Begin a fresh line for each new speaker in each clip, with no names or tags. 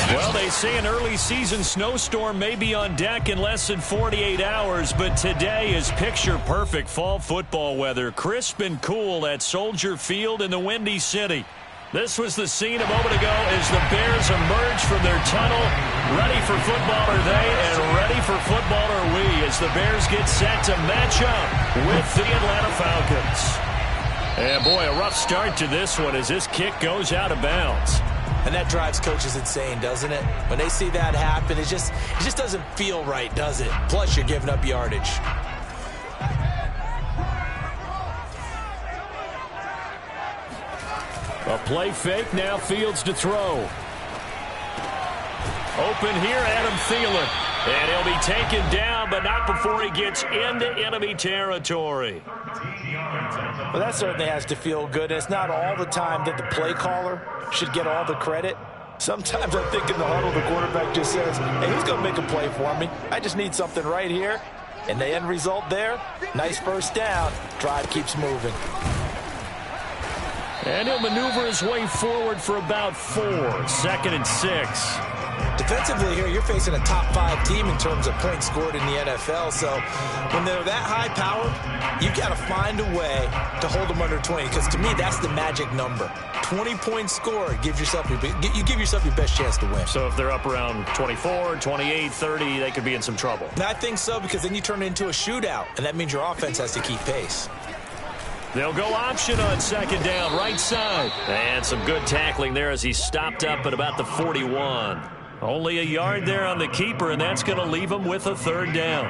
Well, they say an early season snowstorm may be on deck in less than 48 hours, but today is picture-perfect fall football weather. Crisp and cool at Soldier Field in the Windy City. This was the scene a moment ago as the Bears emerge from their tunnel. Ready for football are they, and ready for football are we as the Bears get set to match up with the Atlanta Falcons. And boy, a rough start to this one as this kick goes out of bounds.
And that drives coaches insane, doesn't it? When they see that happen, it just doesn't feel right, does it? Plus, you're giving up yardage.
A play fake, now Fields to throw. Open here, Adam Thielen. And he'll be taken down, but not before he gets into enemy territory.
Well, that certainly has to feel good. It's not all the time that the play caller should get all the credit. Sometimes I think in the huddle, the quarterback just says, hey, who's going to make a play for me? I just need something right here. And the end result there, nice first down. Drive keeps moving.
And he'll maneuver his way forward for about 4. 2nd and 6.
Defensively here, you're facing a top 5 team in terms of points scored in the NFL. So when they're that high powered, you've got to find a way to hold them under 20. Because to me, that's the magic number. 20 points scored, you give yourself your best chance to win.
So if they're up around 24, 28, 30, they could be in some trouble.
And I think so, because then you turn it into a shootout, and that means your offense has to keep pace.
They'll go option on 2nd down, right side. And some good tackling there as he stopped up at about the 41. Only a yard there on the keeper, and that's going to leave him with a 3rd down.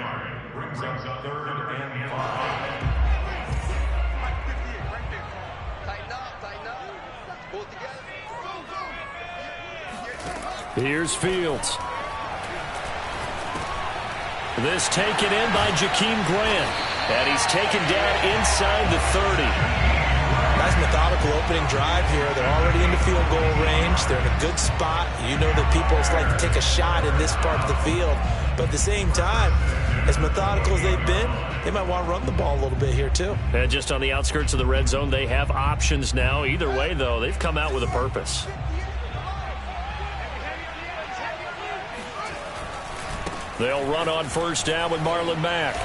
Here's Fields. This taken in by Jakeem Grant. And he's taken down inside the 30.
Nice methodical opening drive here. They're already in the field goal range. They're in a good spot. You know that people just like to take a shot in this part of the field. But at the same time, as methodical as they've been, they might want to run the ball a little bit here too.
And just on the outskirts of the red zone, they have options now. Either way, though, they've come out with a purpose. They'll run on 1st down with Marlon Mack.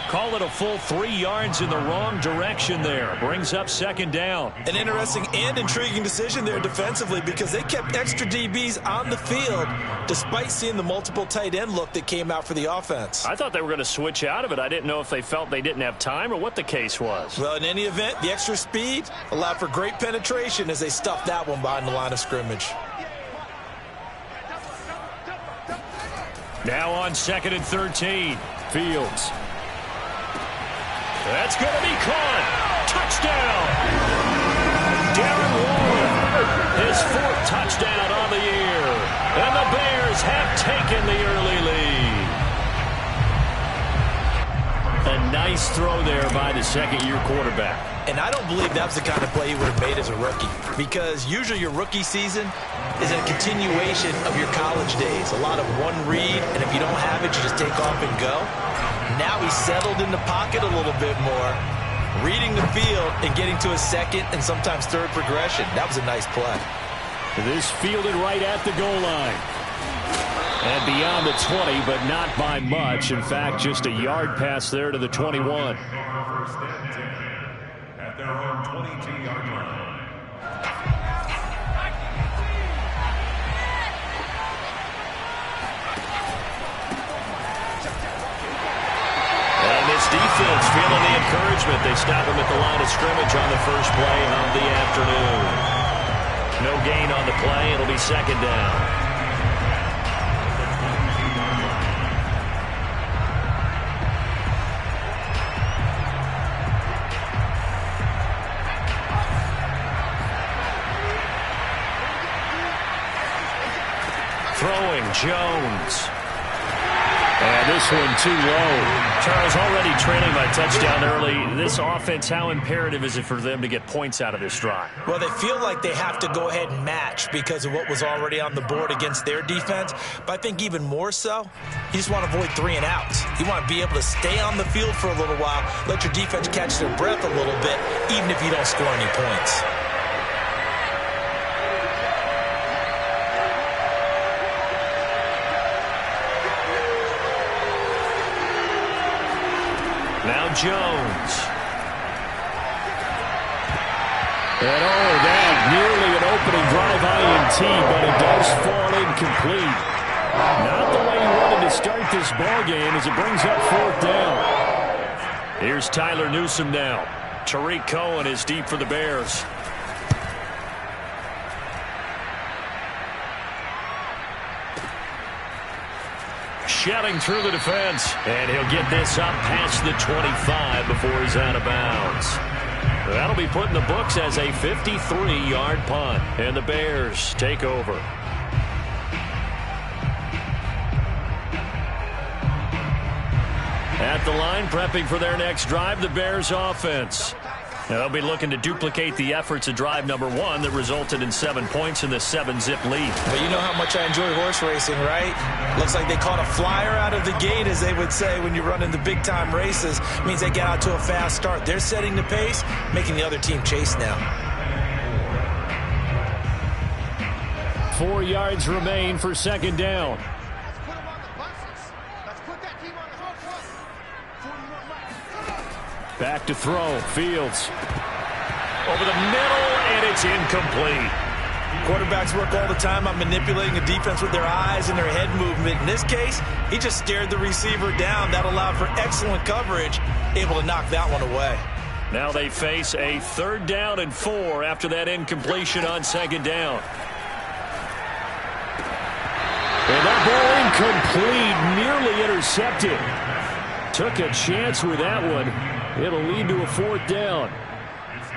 Call it a full 3 yards in the wrong direction there. Brings up 2nd down.
An interesting and intriguing decision there defensively, because they kept extra DBs on the field despite seeing the multiple tight end look that came out for the offense.
I thought they were going to switch out of it. I didn't know if they felt they didn't have time or what the case was.
Well, in any event, the extra speed allowed for great penetration as they stuffed that one behind the line of scrimmage.
Now on 2nd and 13. Fields. That's going to be caught. Touchdown. Darren Waller, his 4th touchdown on the year. And the Bears have taken the early lead. A nice throw there by the 2nd-year quarterback.
And I don't believe that was the kind of play he would have made as a rookie, because usually your rookie season is a continuation of your college days. A lot of one read, and if you don't have it, you just take off and go. Now he's settled in the pocket a little bit more, reading the field and getting to his 2nd and sometimes 3rd progression. That was a nice play.
This fielded right at the goal line. And beyond the 20, but not by much. In fact, just a yard pass there to the 21.
At their own 22-yard line.
And this defense feeling the encouragement. They stop him at the line of scrimmage on the first play of the afternoon. No gain on the play. It'll be 2nd down. Throwing Jones. And this one too low. Charles, already trailing by touchdown early. This offense, how imperative is it for them to get points out of this drive?
Well, they feel like they have to go ahead and match because of what was already on the board against their defense. But I think even more so, you just want to avoid 3 and outs. You want to be able to stay on the field for a little while, let your defense catch their breath a little bit, even if you don't score any points.
Jones. And that nearly an opening drive INT, but it does fall incomplete. Not the way he wanted to start this ballgame as it brings up 4th down. Here's Tyler Newsome now. Tariq Cohen is deep for the Bears. Shedding through the defense, and he'll get this up past the 25 before he's out of bounds. That'll be put in the books as a 53-yard punt, and the Bears take over. At the line, prepping for their next drive, the Bears offense. Now, they'll be looking to duplicate the efforts of drive number 1 that resulted in 7 points in the 7-zip lead.
But you know how much I enjoy horse racing, right? Looks like they caught a flyer out of the gate, as they would say when you run into big-time races. It means they get out to a fast start. They're setting the pace, making the other team chase now.
4 yards remain for 2nd down. Back to throw. Fields. Over the middle, and it's incomplete.
Quarterbacks work all the time on manipulating a defense with their eyes and their head movement. In this case, he just stared the receiver down. That allowed for excellent coverage, able to knock that one away.
Now they face a 3rd down and 4 after that incompletion on 2nd down. And that ball incomplete, nearly intercepted. Took a chance with that one. It'll lead to a 4th down.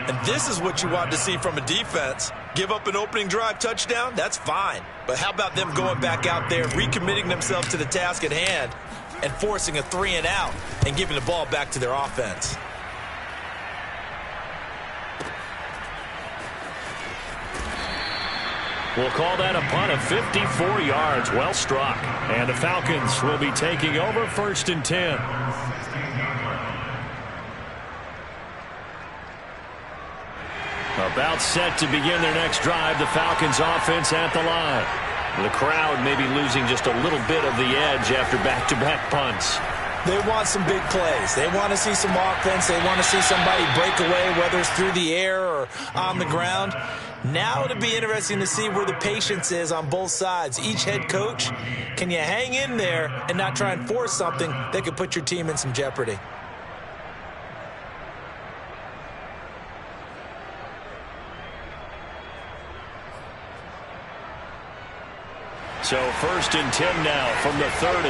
And this is what you want to see from a defense. Give up an opening drive touchdown, that's fine. But how about them going back out there, recommitting themselves to the task at hand, and forcing a 3-and-out and giving the ball back to their offense?
We'll call that a punt of 54 yards. Well struck. And the Falcons will be taking over 1st and 10. About set to begin their next drive, the Falcons offense at the line. The crowd may be losing just a little bit of the edge after back-to-back punts.
They want some big plays. They want to see some offense. They want to see somebody break away, whether it's through the air or on the ground. Now it'll be interesting to see where the patience is on both sides. Each head coach, can you hang in there and not try and force something that could put your team in some jeopardy?
So 1st and 10 now from the 30.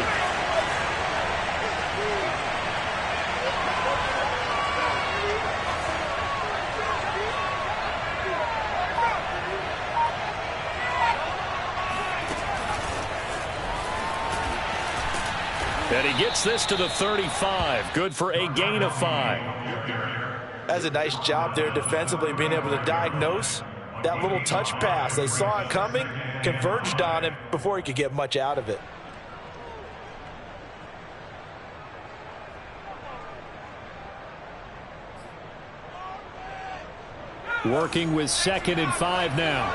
And he gets this to the 35. Good for a gain of 5.
That's a nice job there defensively, being able to diagnose that little touch pass. They saw it coming, converged on him before he could get much out of it.
Working with 2nd and 5 now.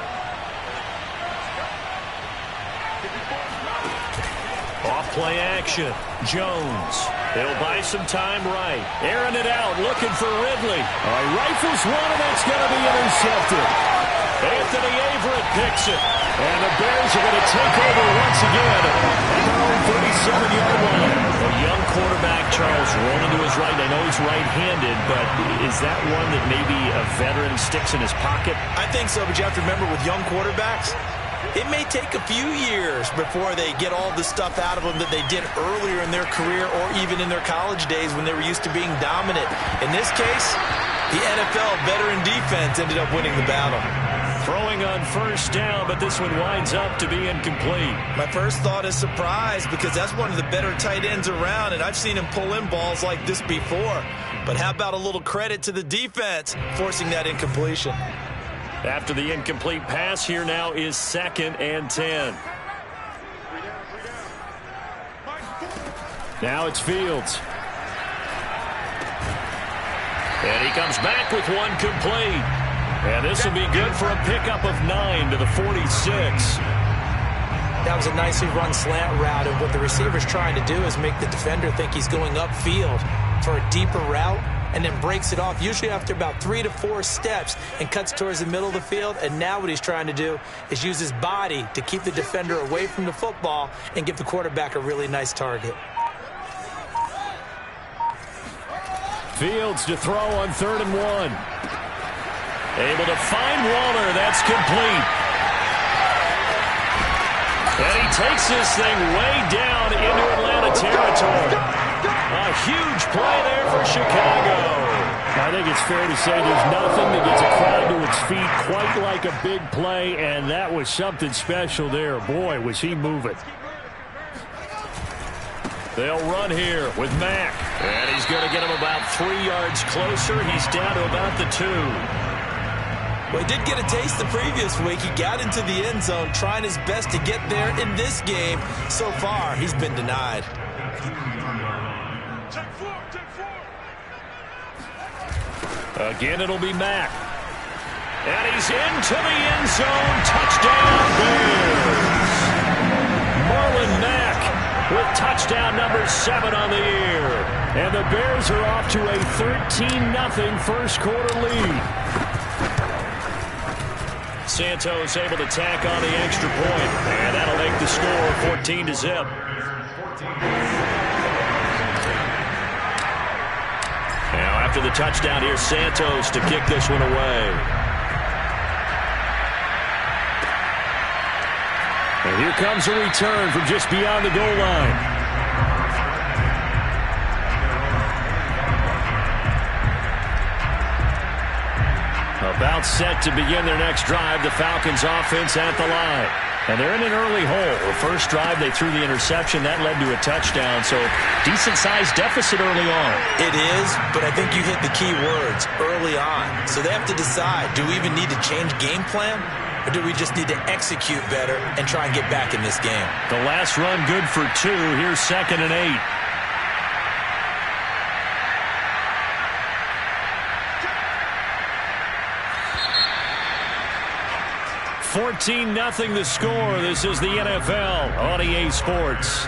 Off play action. Jones. He'll buy some time right. Airing it out, looking for Ridley. Rifles one, and it's going to be intercepted. Anthony Averett picks it. And the Bears are going to take over once again at their own 37-yard line. A young quarterback, Charles, rolling to his right. I know he's right-handed, but is that one that maybe a veteran sticks in his pocket?
I think so, but you have to remember with young quarterbacks, it may take a few years before they get all the stuff out of them that they did earlier in their career or even in their college days when they were used to being dominant. In this case, the NFL veteran defense ended up winning the battle.
Throwing on 1st down, but this one winds up to be incomplete.
My first thought is surprise, because that's one of the better tight ends around, and I've seen him pull in balls like this before. But how about a little credit to the defense forcing that incompletion?
After the incomplete pass, here now is 2nd and 10. Now it's Fields. And he comes back with one complete. And this will be good for a pickup of 9 to the 46.
That was a nicely run slant route, and what the receiver's trying to do is make the defender think he's going upfield. for a deeper route and then breaks it off, usually after about 3 to 4 steps, and cuts towards the middle of the field. And now what he's trying to do is use his body to keep the defender away from the football and give the quarterback a really nice target.
Fields to throw on 3rd and 1. Able to find Waller. That's complete. And he takes this thing way down into Atlanta territory. A huge play there for Chicago.
I think it's fair to say there's nothing that gets a crowd to its feet quite like a big play, and that was something special there. Boy, was he moving.
They'll run here with Mack. And he's going to get him about 3 yards closer. He's down to about the 2.
Well, he did get a taste the previous week. He got into the end zone trying his best to get there in this game. So far, he's been denied.
Again, it'll be Mack. And he's into the end zone. Touchdown, Bears. Marlon Mack with touchdown number 7 on the year. And the Bears are off to a 13-0 first quarter lead. Santos able to tack on the extra point. And that'll make the score 14-0. Now after the touchdown, here's Santos to kick this one away.
And here comes a return from just beyond the goal line.
About set to begin their next drive, the Falcons offense at the line. And they're in an early hole. The first drive, they threw the interception. That led to a touchdown, so decent-sized deficit early on.
It is, but I think you hit the key words, early on. So they have to decide, do we even need to change game plan? Or do we just need to execute better and try and get back in this game?
The last run good for 2. Here's 2nd and 8. 14-0 the score. This is the NFL on EA Sports.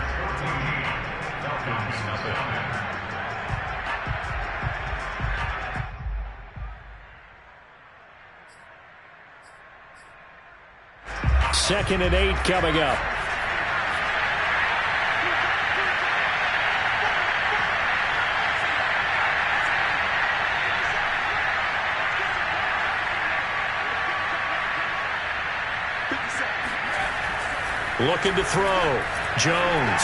Second and 8 coming up. Looking to throw. Jones.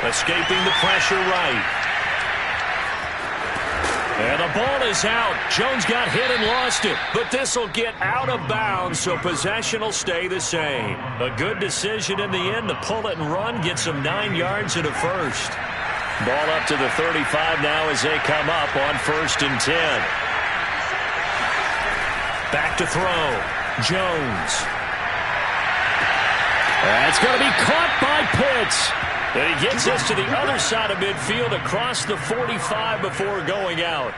Escaping the pressure right. And the ball is out. Jones got hit and lost it. But this will get out of bounds, so possession will stay the same. A good decision in the end to pull it and run. Gets him 9 yards and a first. Ball up to the 35 now as they come up on 1st and 10. Back to throw. Jones. That's going to be caught by Pitts. And he gets us to the other side of midfield across the 45 before going out.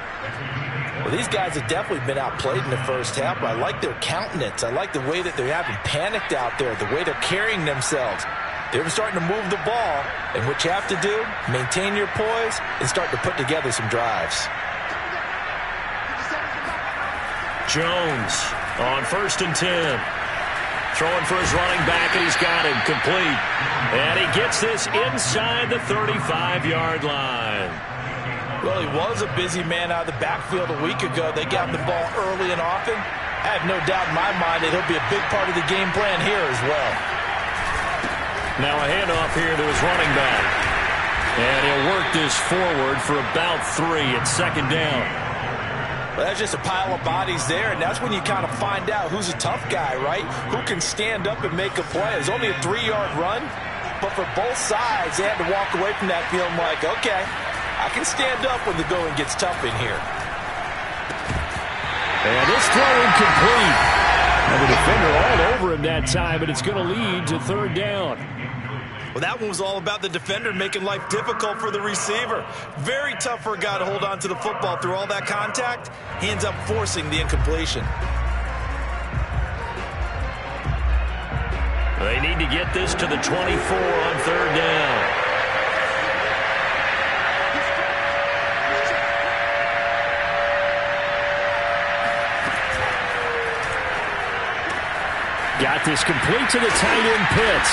Well, these guys have definitely been outplayed in the first half, but I like their countenance. I like the way that they're having panicked out there, the way they're carrying themselves. They're starting to move the ball, and what you have to do, maintain your poise and start to put together some drives.
Jones on 1st and 10. Throwing for his running back, and he's got him complete. And he gets this inside the 35-yard line.
Well, he was a busy man out of the backfield a week ago. They got him the ball early and often. I have no doubt in my mind that he'll be a big part of the game plan here as well.
Now a handoff here to his running back. And he'll work this forward for about 3 at 2nd down.
Well, that's just a pile of bodies there, and that's when you kind of find out who's a tough guy, right? Who can stand up and make a play. It's only a 3-yard run, but for both sides, they had to walk away from that feeling like, okay, I can stand up when the going gets tough in here.
And this throw incomplete. And the defender all over him that time, but it's going to lead to 3rd down.
Well, that one was all about the defender making life difficult for the receiver. Very tough for a guy to hold on to the football through all that contact. He ends up forcing the incompletion.
They need to get this to the 24 on 3rd down.
Got this complete to the tight end Pitts.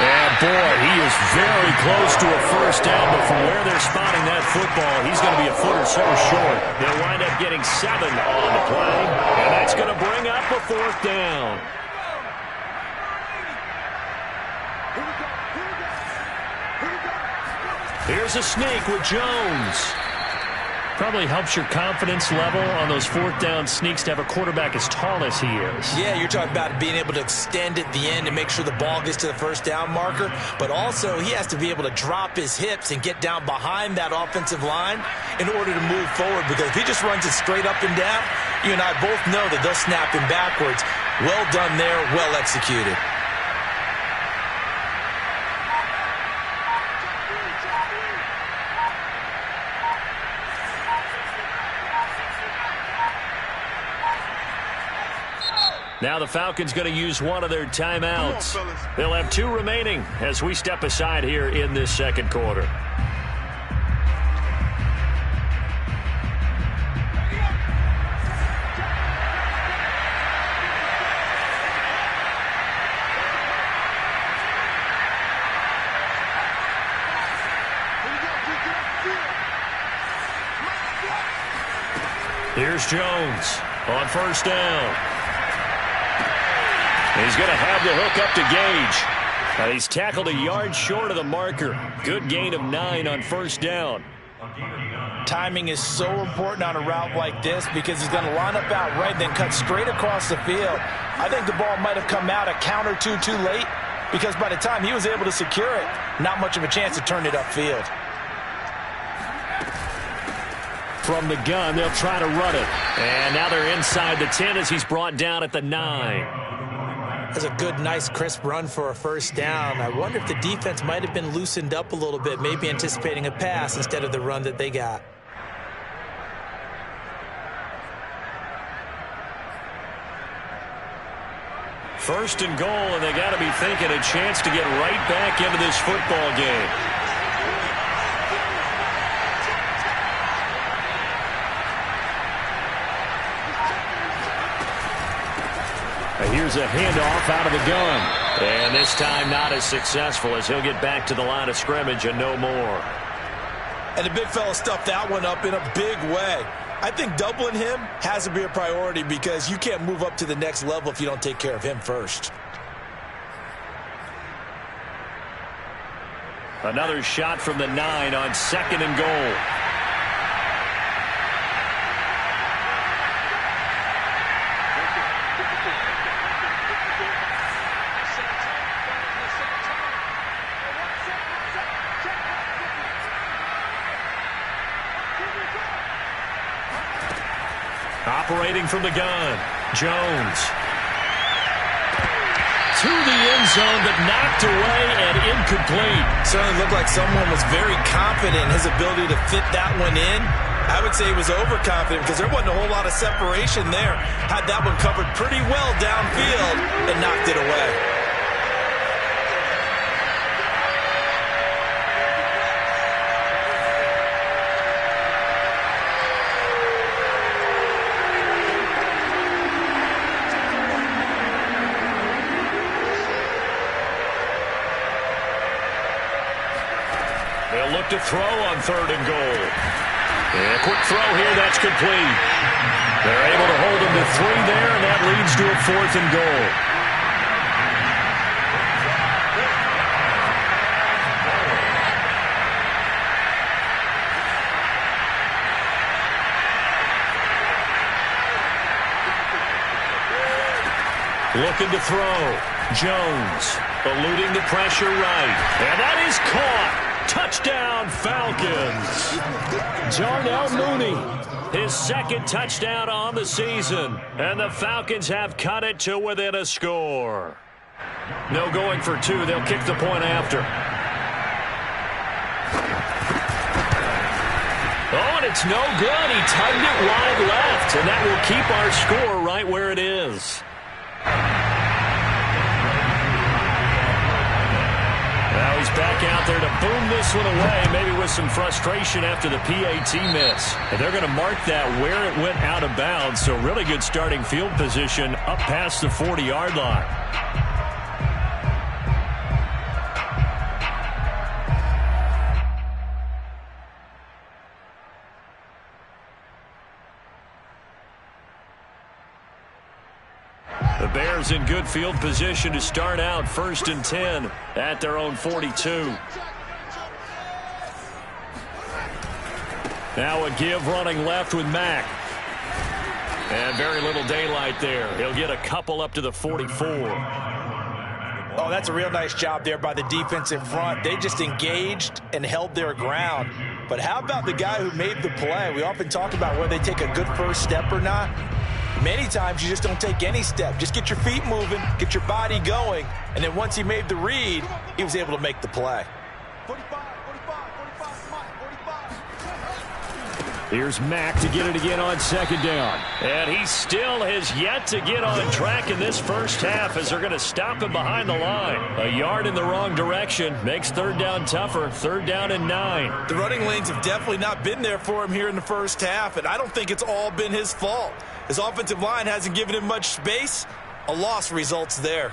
And, boy, he is very close to a first down, but from where they're spotting that football, he's going to be a foot or so short. They'll wind up getting 7 on the play, and that's going to bring up a fourth down. Here's a sneak with Jones. Probably helps your confidence level on those fourth down sneaks to have a quarterback as tall as he is.
Yeah, you're talking about being able to extend at the end and make sure the ball gets to the first down marker. But also, he has to be able to drop his hips and get down behind that offensive line in order to move forward. Because if he just runs it straight up and down, you and I both know that they'll snap him backwards. Well done there, well executed.
Now the Falcons going to use one of their timeouts. They'll have 2 remaining as we step aside here in this second quarter. Here's Jones on first down. He's going to have the hook up to Gage. He's tackled a yard short of the marker. Good gain of 9 on first down.
Timing is so important on a route like this because he's going to line up out right, then cut straight across the field. I think the ball might have come out a count or two too late because by the time he was able to secure it, not much of a chance to turn it upfield.
From the gun, they'll try to run it. And now they're inside the 10 as he's brought down at the 9.
That's a good, nice, crisp run for a first down. I wonder if the defense might have been loosened up a little bit, maybe anticipating a pass instead of the run that they got.
First and goal, and they got to be thinking a chance to get right back into this football game. Here's a handoff out of the gun. And this time not as successful as he'll get back to the line of scrimmage and no more.
And the big fella stuffed that one up in a big way. I think doubling him has to be a priority because you can't move up to the next level if you don't take care of him first.
Another shot from the 9 on second and goal. Operating from the gun, Jones. To the end zone, but knocked away and incomplete.
Certainly looked like someone was very confident in his ability to fit that one in. I would say he was overconfident because there wasn't a whole lot of separation there. Had that one covered pretty well downfield and knocked it away.
They'll look to throw on third and goal. And a quick throw here, that's complete. They're able to hold him to 3 there, and that leads to a fourth and goal. Looking to throw. Jones eluding the pressure right. And that is caught. Touchdown, Falcons. Darnell Mooney, his second touchdown on the season. And the Falcons have cut it to within a score. No going for 2. They'll kick the point after. Oh, and it's no good. He tugged it wide left. And that will keep our score right where it is. Now he's back out there to boom this one away, maybe with some frustration after the PAT miss. And they're going to mark that where it went out of bounds, so really good starting field position up past the 40-yard line. The Bears in good field position to start out 1st and 10 at their own 42. Now a give running left with Mack. And very little daylight there. He'll get a couple up to the 44.
Oh, that's a real nice job there by the defensive front. They just engaged and held their ground. But how about the guy who made the play? We often talk about whether they take a good first step or not. Many times you just don't take any step. Just get your feet moving, get your body going, and then once he made the read, he was able to make the play.
Here's Mack to get it again on 2nd down. And he still has yet to get on track in this first half as they're going to stop him behind the line. A yard in the wrong direction makes 3rd down tougher. 3rd down and 9.
The running lanes have definitely not been there for him here in the first half, and I don't think it's all been his fault. His offensive line hasn't given him much space. A loss results there.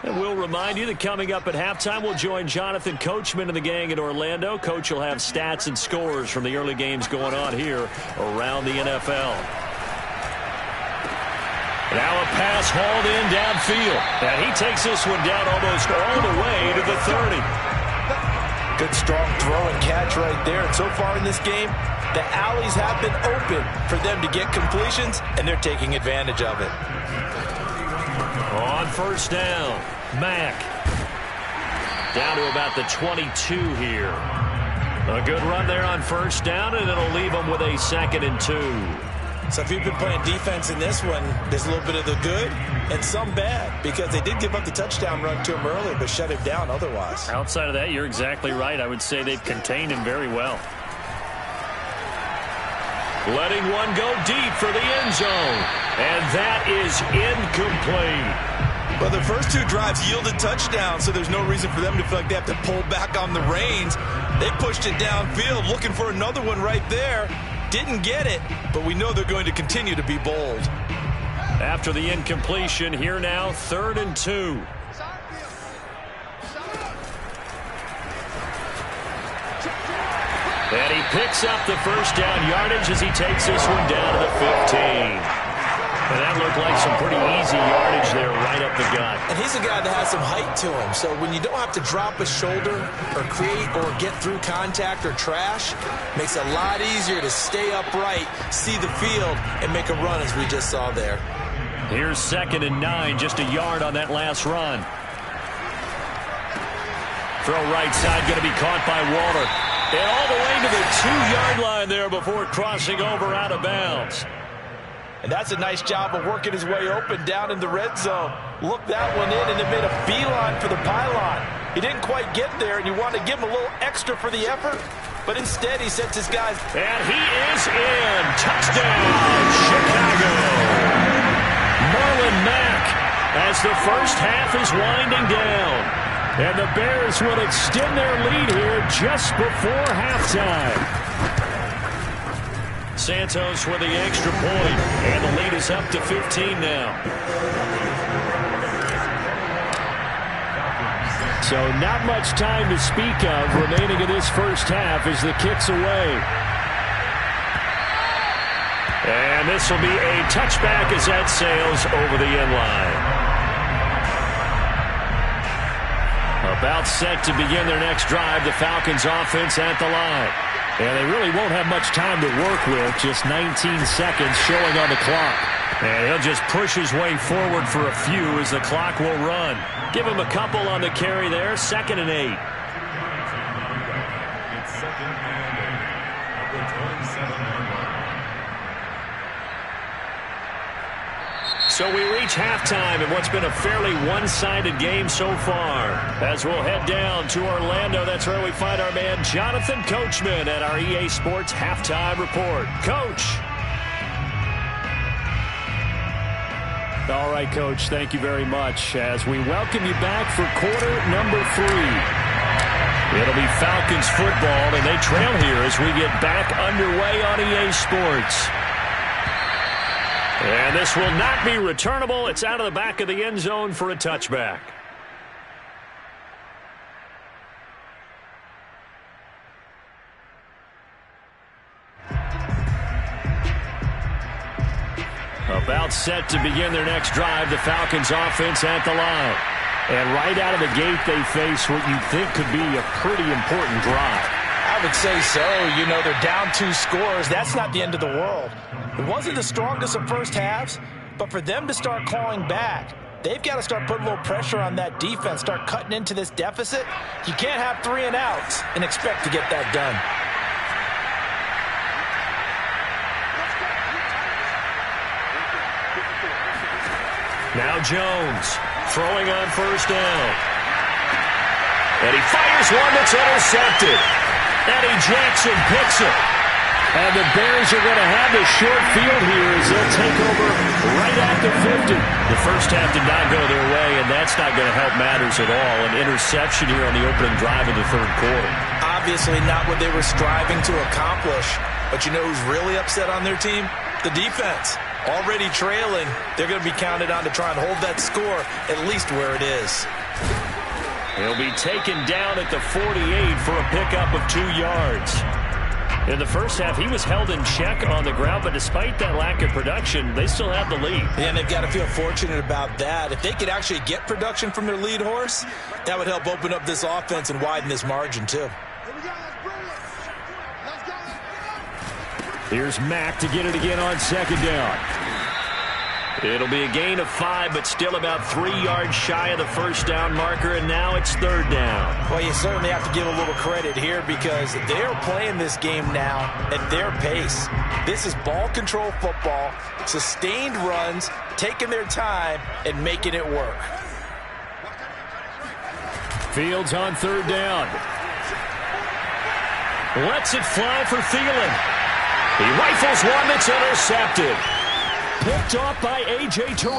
And we'll remind you that coming up at halftime, we'll join Jonathan Coachman and the gang in Orlando. Coach will have stats and scores from the early games going on here around the NFL. Now a pass hauled in downfield. And he takes this one down almost all the way to the 30.
Good strong throw and catch right there. And so far in this game, the alleys have been open for them to get completions, and they're taking advantage of it.
On 1st down, Mack. Down to about the 22 here. A good run there on 1st down, and it'll leave them with a 2nd and 2.
So if you've been playing defense in this one, there's a little bit of the good and some bad, because they did give up the touchdown run to him earlier, but shut him down otherwise.
Outside of that, you're exactly right. I would say they've contained him very well.
Letting one go deep for the end zone. And that is incomplete.
Well, the first 2 drives yielded touchdowns, so there's no reason for them to feel like they have to pull back on the reins. They pushed it downfield, looking for another one right there. Didn't get it, but we know they're going to continue to be bold.
After the incompletion, here now, 3rd and 2. And he picks up the 1st down yardage as he takes this one down to the 15. And that looked like some pretty easy yardage there right up the gut.
And he's a guy that has some height to him, so when you don't have to drop a shoulder or create or get through contact or trash, makes it a lot easier to stay upright, see the field, and make a run as we just saw there.
Here's 2nd and 9, just a yard on that last run. Throw right side, going to be caught by Waller. And all the way to the 2-yard line there before crossing over out of bounds.
And that's a nice job of working his way open down in the red zone. Looked that one in and it made a beeline for the pylon. He didn't quite get there, and you want to give him a little extra for the effort, but instead he sets his guys.
And he is in. Touchdown, Chicago. Marlon Mack as the first half is winding down. And the Bears will extend their lead here just before halftime. Santos with the extra point, and the lead is up to 15 now. So not much time to speak of remaining in this first half as the kick's away. And this will be a touchback as that sails over the end line. About set to begin their next drive, the Falcons offense at the line. And they really won't have much time to work with, just 19 seconds showing on the clock. And he'll just push his way forward for a few as the clock will run. Give him a couple on the carry there, 2nd and 8.
It's 2nd and 8 at the 27-yard line.
So we reach halftime in what's been a fairly one-sided game so far. As we'll head down to Orlando, that's where we find our man Jonathan Coachman at our EA Sports Halftime Report. Coach.
All right, Coach, thank you very much as we welcome you back for quarter number 3.
It'll be Falcons football, and they trail here as we get back underway on EA Sports. And this will not be returnable. It's out of the back of the end zone for a touchback. About set to begin their next drive, the Falcons offense at the line.
And right out of the gate, they face what you think could be a pretty important drive.
I would say so. You know, they're down 2 scores. That's not the end of the world. It wasn't the strongest of first halves, but for them to start clawing back, they've got to start putting a little pressure on that defense, start cutting into this deficit. You can't have 3 and outs and expect to get that done.
Now Jones throwing on first down. And he fires one that's intercepted. Eddie Jackson picks it.
And the Bears are going to have the short field here as they'll take over right at the 50.
The first half did not go their way, and that's not going to help matters at all. An interception here on the opening drive of the third quarter.
Obviously not what they were striving to accomplish. But you know who's really upset on their team? The defense. Already trailing, they're going to be counted on to try and hold that score at least where it is.
He'll be taken down at the 48 for a pickup of 2 yards. In the first half, he was held in check on the ground, but despite that lack of production, they still have the lead.
Yeah, and they've got to feel fortunate about that. If they could actually get production from their lead horse, that would help open up this offense and widen this margin too.
Here's Mack to get it again on second down.
It'll be a gain of 5, but still about 3 yards shy of the first down marker, and now it's third down.
Well, you certainly have to give a little credit here because they're playing this game now at their pace. This is ball control football, sustained runs, taking their time, and making it work.
Fields on third down.
Lets it fly for Thielen. He rifles one that's intercepted.
Picked off by A.J. Terrell.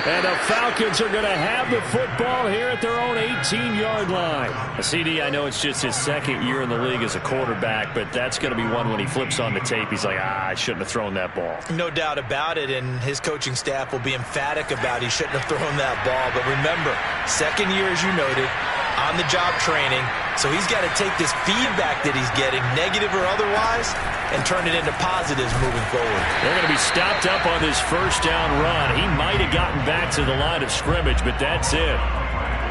And the Falcons are going to have the football here at their own 18-yard line.
CD, I know it's just his second year in the league as a quarterback, but that's going to be one when he flips on the tape. He's like, I shouldn't have thrown that ball.
No doubt about it, and his coaching staff will be emphatic about he shouldn't have thrown that ball. But remember, second year, as you noted, on-the-job training, so he's got to take this feedback that he's getting, negative or otherwise, and turn it into positives moving forward.
They're going to be stopped up on this first down run. He might have gotten back to the line of scrimmage, but that's it.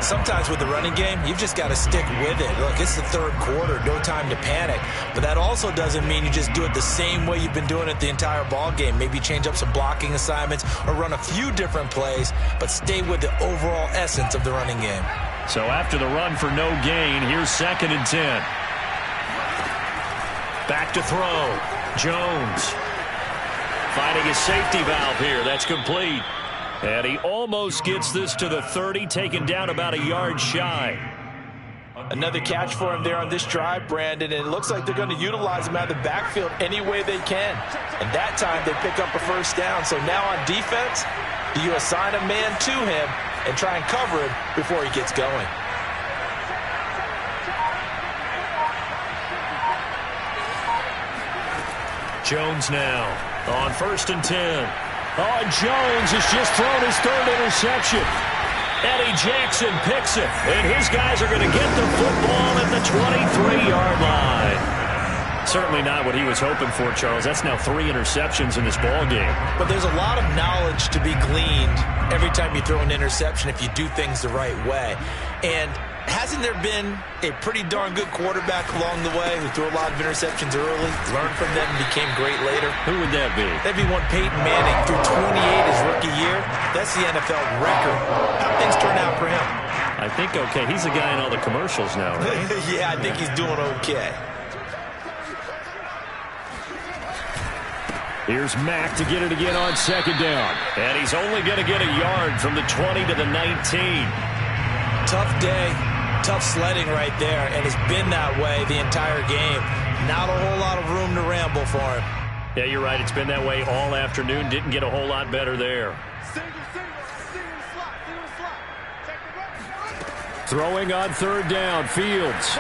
Sometimes with the running game, you've just got to stick with it. Look, it's the third quarter, no time to panic. But that also doesn't mean you just do it the same way you've been doing it the entire ball game. Maybe change up some blocking assignments or run a few different plays, but stay with the overall essence of the running game.
So after the run for no gain, here's 2nd and 10. Back to throw. Jones finding his safety valve here. That's complete. And he almost gets this to the 30, taken down about a yard shy.
Another catch for him there on this drive, Brandon, and it looks like they're going to utilize him out of the backfield any way they can. And that time they pick up a first down. So now on defense, do you assign a man to him and try and cover him before he gets going?
Jones now on 1st and 10.
Oh, Jones has just thrown his 3rd interception.
Eddie Jackson picks it, and his guys are going to get the football at the 23-yard line. Certainly not what he was hoping for, Charles. That's now 3 interceptions in this ball game.
But there's a lot of knowledge to be gleaned every time you throw an interception if you do things the right way. And hasn't there been a pretty darn good quarterback along the way who threw a lot of interceptions early, learned from them, and became great later?
Who would that be?
That'd be one Peyton Manning. Threw 28 his rookie year. That's the NFL record. How'd things turn out for him?
I think okay. He's the guy in all the commercials now, right?
Yeah, I think he's doing okay.
Here's Mack to get it again on second down.
And he's only going to get a yard from the 20 to the 19.
Tough day, tough sledding right there, and it's been that way the entire game. Not a whole lot of room to ramble for him.
Yeah, you're right. It's been that way all afternoon. Didn't get a whole lot better there.
Throwing on third down, Fields.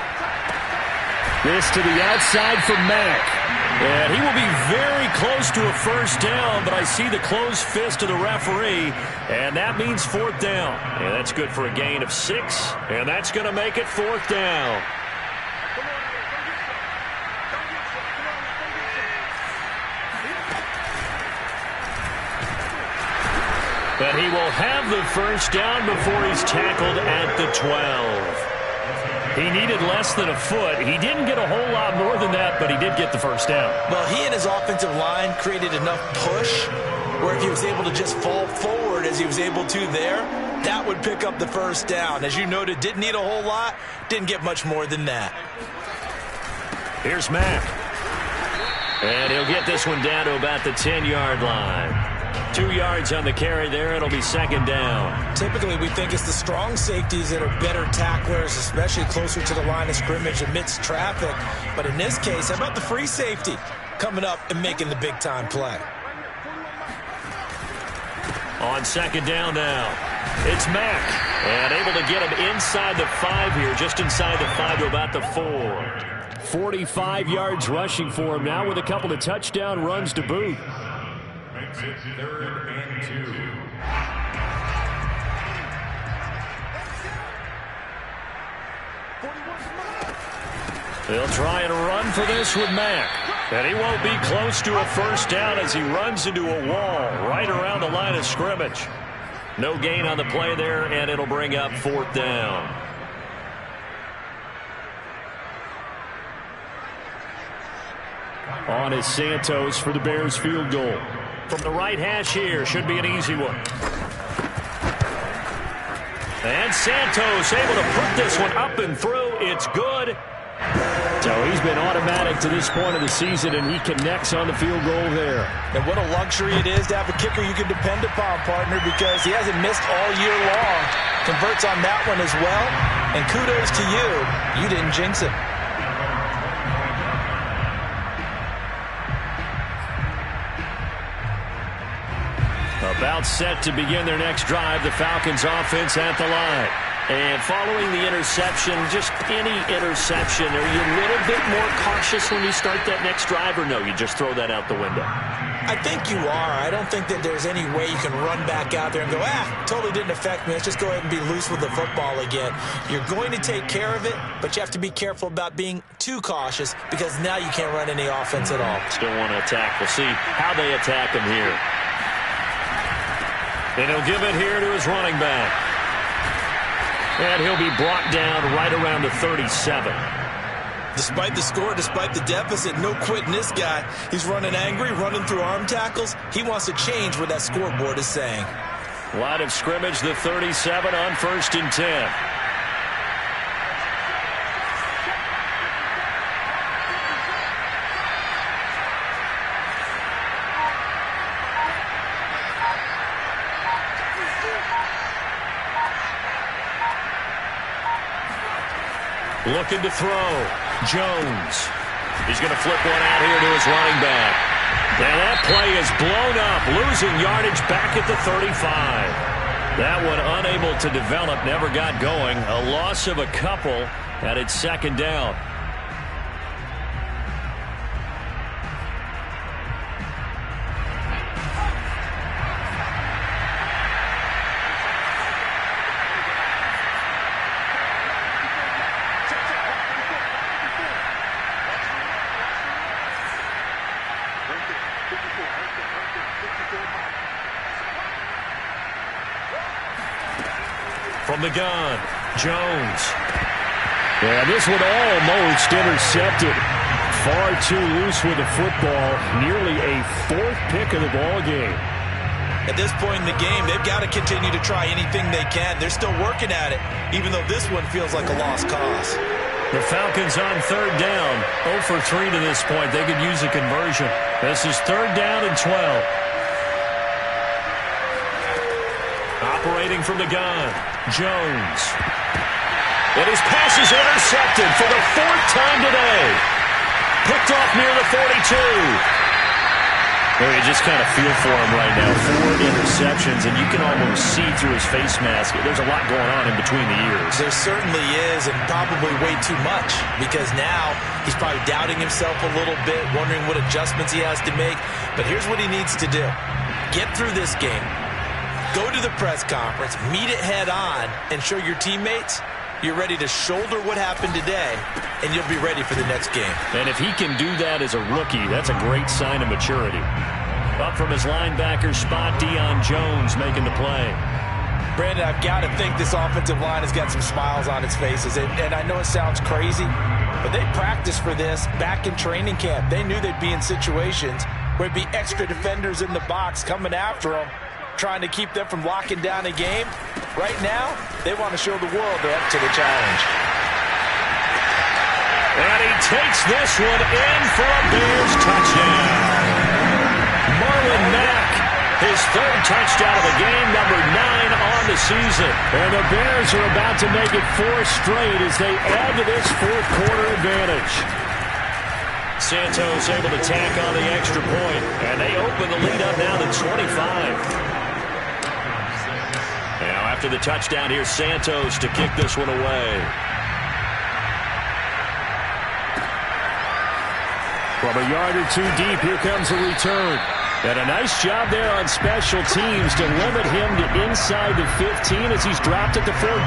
This to the outside for Mack.
And he will be very close to a first down, but I see the closed fist of the referee, and that means fourth down. And that's good for a gain of 6, and that's going to make it fourth down. But he will have the first down before he's tackled at the 12. He needed less than a foot. He didn't get a whole lot more than that, but he did get the first down.
Well, he and his offensive line created enough push where if he was able to just fall forward as he was able to there, that would pick up the first down. As you noted, didn't need a whole lot, didn't get much more than that.
Here's Mack. And he'll get this one down to about the 10-yard line. 2 yards on the carry there. It'll be second down.
Typically, we think it's the strong safeties that are better tacklers, especially closer to the line of scrimmage amidst traffic. But in this case, how about the free safety coming up and making the big-time play?
On second down now, it's Mack. And able to get him inside the 5 here, just inside the 5 to about the 4.
45 yards rushing for him now with a couple of touchdown runs to boot.
Makes it 3rd and 2.
They'll try and run for this with Mack. And he won't be close to a first down as he runs into a wall right around the line of scrimmage. No gain on the play there, and it'll bring up fourth down.
On is Santos for the Bears field goal.
From the right hash here, should be an easy one. And Santos able to put this one up and through. It's good.
So he's been automatic to this point of the season, and he connects on the field goal there.
And what a luxury it is to have a kicker you can depend upon, partner, because he hasn't missed all year long. Converts on that one as well. And kudos to you. You didn't jinx it.
About set to begin their next drive, the Falcons offense at the line. And following the interception, just any interception, are you a little bit more cautious when you start that next drive, or no, you just throw that out the window?
I think you are. I don't think that there's any way you can run back out there and go, totally didn't affect me. Let's just go ahead and be loose with the football again. You're going to take care of it, but you have to be careful about being too cautious because now you can't run any offense at all.
Still want to attack. We'll see how they attack him here. And he'll give it here to his running back. And he'll be brought down right around the 37.
Despite the score, despite the deficit, no quitting this guy. He's running angry, running through arm tackles. He wants to change what that scoreboard is saying.
Line of scrimmage, the 37 on 1st and 10. Looking to throw. Jones. He's going to flip one out here to his running back. And that play is blown up, losing yardage back at the 35. That one unable to develop, never got going. A loss of a couple, and it's second down. From the gun, Jones.
Yeah, this one almost intercepted. Far too loose with the football. Nearly a 4th pick of the ball game.
At this point in the game, they've got to continue to try anything they can. They're still working at it, even though this one feels like a lost cause.
The Falcons on 3rd down. 0 for 3 to this point. They could use a conversion. This is 3rd down and 12. Operating from the gun, Jones. And his pass is intercepted for the 4th time today. Picked off near the 42. Well, you just kind of feel for him right now. 4 interceptions, and you can almost see through his face mask. There's a lot going on in between the ears.
There certainly is, and probably way too much, because now he's probably doubting himself a little bit, wondering what adjustments he has to make. But here's what he needs to do. Get through this game. Go to the press conference, meet it head on, and show your teammates you're ready to shoulder what happened today, and you'll be ready for the next game.
And if he can do that as a rookie, that's a great sign of maturity. Up from his linebacker spot, Deion Jones making the play.
Brandon, I've got to think this offensive line has got some smiles on its faces, and I know it sounds crazy, but they practiced for this back in training camp. They knew they'd be in situations where it'd be extra defenders in the box coming after them, trying to keep them from locking down a game. Right now, they want to show the world they're up to the challenge.
And he takes this one in for a Bears touchdown. Marlon Mack, his 3rd touchdown of the game, number 9 on the season. And the Bears are about to make it 4 straight as they add to this 4th quarter advantage. Santos able to tack on the extra point, and they open the lead up now to 25. Now after the touchdown, here's Santos to kick this one away. From a yard or 2 deep, here comes a return. And a nice job there on special teams to limit him to inside the 15 as he's dropped at the 14.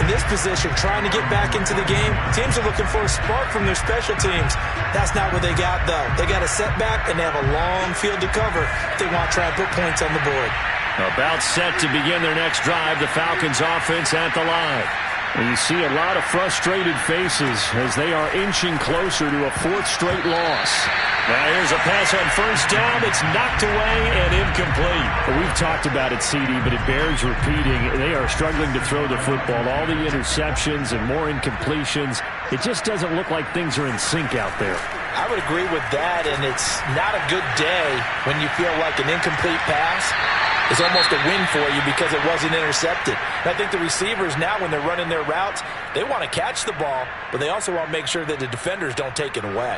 In this position, trying to get back into the game, teams are looking for a spark from their special teams. That's not what they got, though. They got a setback, and they have a long field to cover if they want to try and put points on the board.
About set to begin their next drive, the Falcons offense at the line. And you see a lot of frustrated faces as they are inching closer to a 4th straight loss. Now here's a pass on 1st down. It's knocked away and incomplete.
Well, we've talked about it, CD, but it bears repeating. They are struggling to throw the football. All the interceptions and more incompletions. It just doesn't look like things are in sync out there.
I would agree with that, and it's not a good day when you feel like an incomplete pass is almost a win for you because it wasn't intercepted. And I think the receivers now, when they're running their routes, they want to catch the ball, but they also want to make sure that the defenders don't take it away.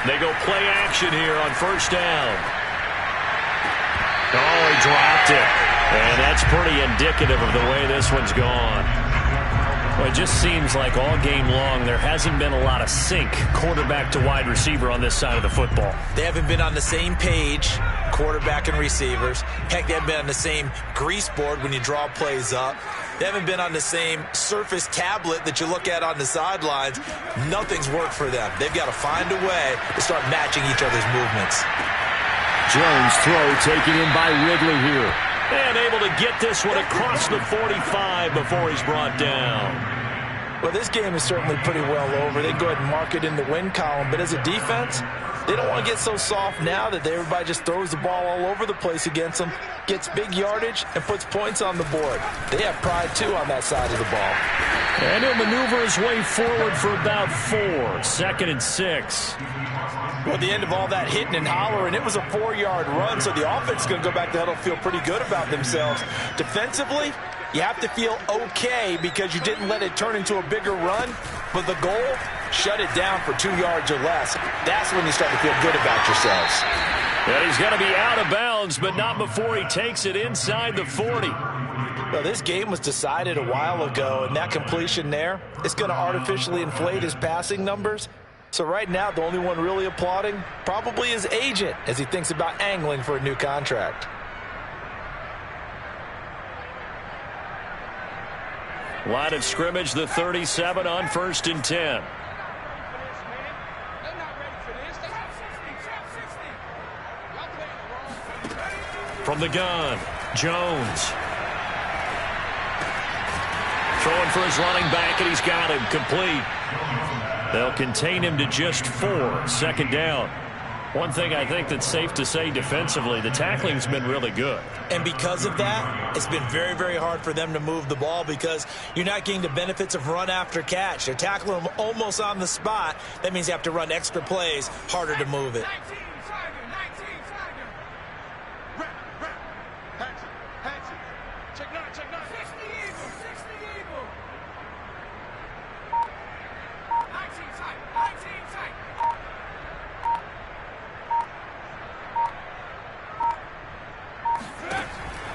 They go play action here on 1st down. Oh, he dropped it. And that's pretty indicative of the way this one's gone. Well, it just seems like all game long there hasn't been a lot of sync quarterback to wide receiver on this side of the football.
They haven't been on the same page, quarterback and receivers. Heck, they haven't been on the same grease board when you draw plays up. They haven't been on the same Surface tablet that you look at on the sidelines. Nothing's worked for them. They've got to find a way to start matching each other's movements.
Jones throw taken in by Ridley here.
And able to get this one across the 45 before he's brought down.
Well, this game is certainly pretty well over. They go ahead and mark it in the win column. But as a defense, they don't want to get so soft now that everybody just throws the ball all over the place against them, gets big yardage, and puts points on the board. They have pride, too, on that side of the ball.
And he'll maneuver his way forward for about 4. 2nd and 6.
Well, at the end of all that hitting and hollering, it was a 4-yard run, so the offense is going to go back to the huddle, feel pretty good about themselves. Defensively, you have to feel okay because you didn't let it turn into a bigger run, but the goal, shut it down for 2 yards or less. That's when you start to feel good about yourselves.
Well, he's going to be out of bounds, but not before he takes it inside the 40.
Well, this game was decided a while ago, and that completion there is going to artificially inflate his passing numbers. So right now, the only one really applauding probably his agent as he thinks about angling for a new contract.
Line of scrimmage, the 37 on 1st and 10. From the gun, Jones. Throwing for his running back, and he's got him complete. They'll contain him to just 4. 2nd down. One thing I think that's safe to say defensively, the tackling's been really good.
And because of that, it's been very, very hard for them to move the ball because you're not getting the benefits of run after catch. They're tackling them almost on the spot. That means you have to run extra plays, harder to move it.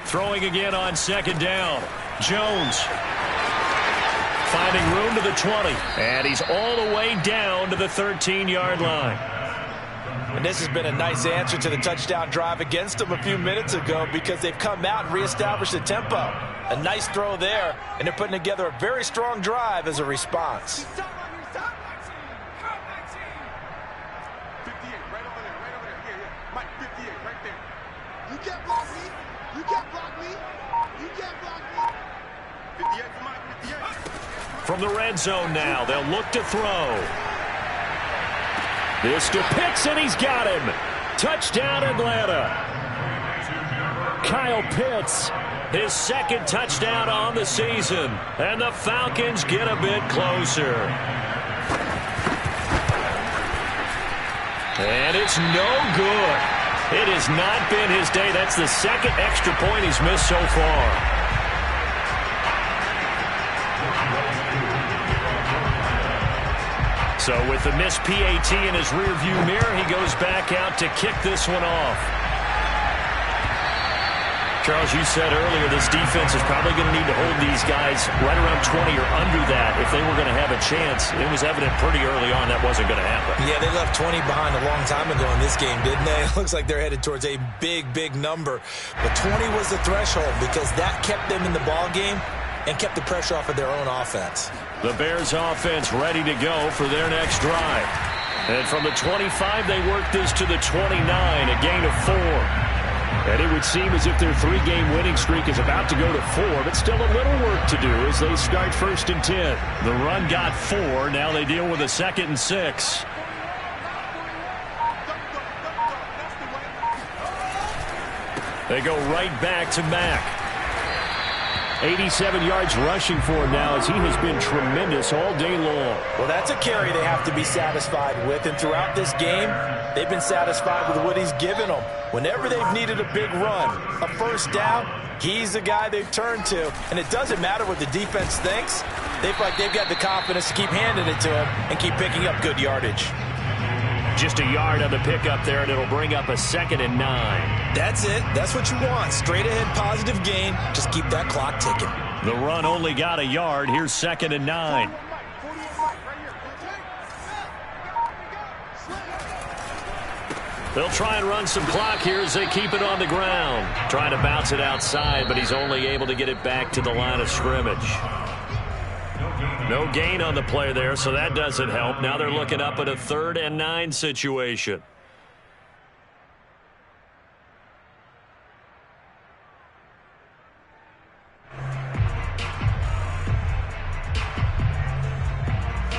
Throwing again on second down. Jones finding room to the 20. And he's all the way down to the 13-yard line.
And this has been a nice answer to the touchdown drive against them a few minutes ago because they've come out and reestablished the tempo. A nice throw there, and they're putting together a very strong drive as a response.
From the red zone now, they'll look to throw. This to Pitts, and he's got him. Touchdown, Atlanta. Kyle Pitts, his second touchdown on the season. And the Falcons get a bit closer. And it's no good. It has not been his day. That's the second extra point he's missed so far. So with the missed PAT in his rearview mirror, he goes back out to kick this one off. Charles, you said earlier this defense is probably going to need to hold these guys right around 20 or under that if they were going to have a chance. It was evident pretty early on that wasn't going to happen.
Yeah, they left 20 behind a long time ago in this game, didn't they? It looks like they're headed towards a big, big number. But 20 was the threshold because that kept them in the ball game and kept the pressure off of their own offense.
The Bears offense ready to go for their next drive. And from the 25, they work this to the 29, a gain of 4. And it would seem as if their 3-game winning streak is about to go to 4, but still a little work to do as they start 1st and 10. The run got 4. Now they deal with a 2nd and 6. They go right back to Mack. 87 yards rushing for him now as he has been tremendous all day long.
Well, that's a carry they have to be satisfied with. And throughout this game, they've been satisfied with what he's given them. Whenever they've needed a big run, a first down, he's the guy they've turned to. And it doesn't matter what the defense thinks. They feel like they've got the confidence to keep handing it to him and keep picking up good yardage.
Just a yard on the pickup there, and it'll bring up a 2nd and 9.
That's it. That's what you want. Straight ahead positive gain. Just keep that clock ticking.
The run only got a yard. Here's 2nd and 9. They'll try and run some clock here as they keep it on the ground. Trying to bounce it outside, but he's only able to get it back to the line of scrimmage. No gain on the play there, so that doesn't help. Now they're looking up at a 3rd and 9 situation.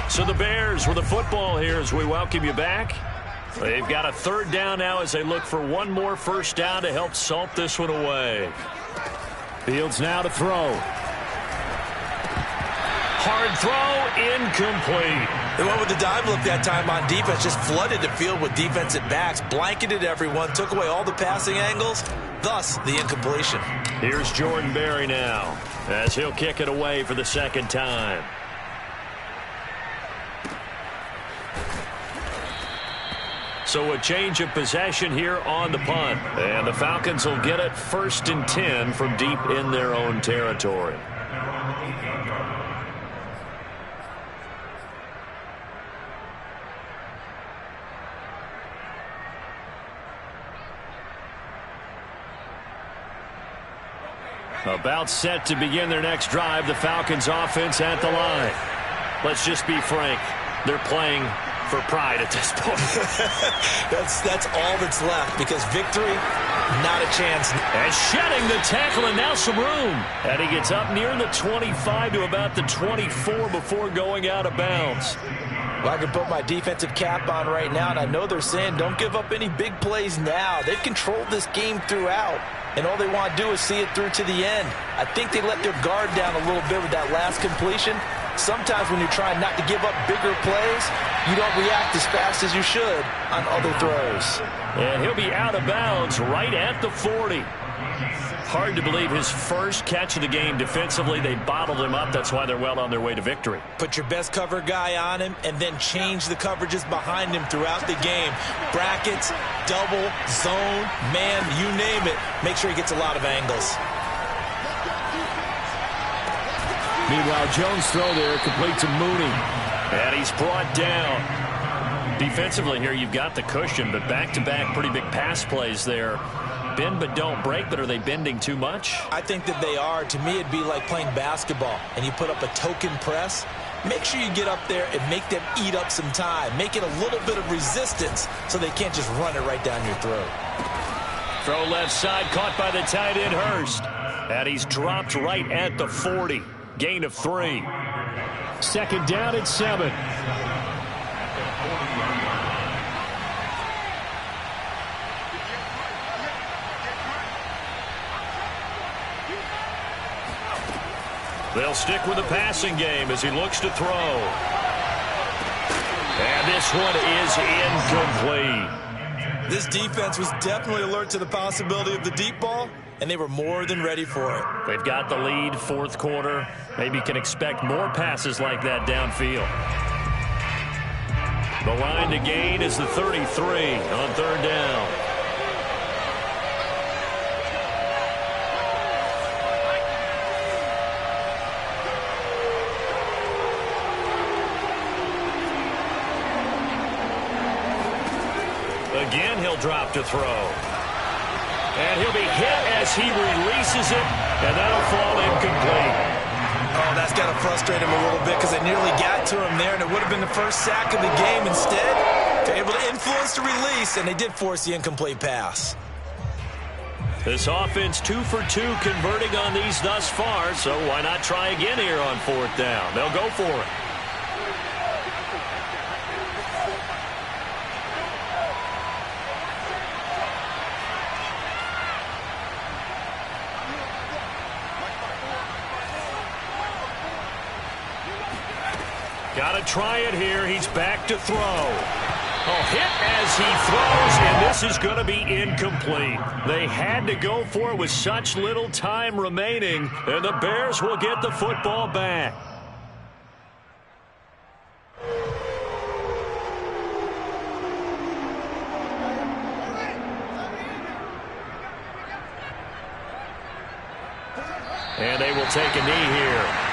So the Bears with the football here as we welcome you back. They've got a 3rd down now as they look for one more first down to help salt this one away. Fields now to throw. Hard throw, incomplete.
They went with the dive look that time on defense, just flooded the field with defensive backs, blanketed everyone, took away all the passing angles, thus the incompletion.
Here's Jordan Berry now as he'll kick it away for the 2nd time. So a change of possession here on the punt. And the Falcons will get it 1st and 10 from deep in their own territory. About set to begin their next drive, the Falcons offense at the line. Let's just be frank. They're playing for pride at this point.
that's all that's left because victory, not a chance.
And shedding the tackle and now some room. And he gets up near the 25 to about the 24 before going out of bounds.
Well, I can put my defensive cap on right now, and I know they're saying don't give up any big plays now. They've controlled this game throughout, and all they want to do is see it through to the end. I think they let their guard down a little bit with that last completion. Sometimes when you're trying not to give up bigger plays, you don't react as fast as you should on other throws.
And he'll be out of bounds right at the 40. Hard to believe his first catch of the game defensively. They bottled him up. That's why they're well on their way to victory.
Put your best cover guy on him and then change the coverages behind him throughout the game. Brackets, double, zone, man, you name it. Make sure he gets a lot of angles.
Meanwhile, Jones' throw there complete to Mooney.
And he's brought down. Defensively here, you've got the cushion, but back-to-back pretty big pass plays there. Bend but don't break, but are they bending too much?
I think that they are. To me, it'd be like playing basketball, and you put up a token press. Make sure you get up there and make them eat up some time. Make it a little bit of resistance so they can't just run it right down your throat.
Throw left side, caught by the tight end, Hurst. And he's dropped right at the 40. Gain of 3.
Second down at 7.
They'll stick with the passing game as he looks to throw. And this one is incomplete.
This defense was definitely alert to the possibility of the deep ball, and they were more than ready for it.
They've got the lead, fourth quarter. Maybe can expect more passes like that downfield. The line to gain is the 33 on third down. Again, he'll drop to throw. And he'll be hit as he releases it, and that'll fall incomplete.
Oh, that's got to frustrate him a little bit because they nearly got to him there, and it would have been the first sack of the game. Instead, they're able to influence the release, and they did force the incomplete pass.
This offense 2 for 2 converting on these thus far, so why not try again here on fourth down? They'll go for it. Got to try it here. He's back to throw. Oh, hit as he throws, and this is going to be incomplete. They had to go for it with such little time remaining, and the Bears will get the football back. And they will take a knee here.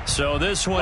So this one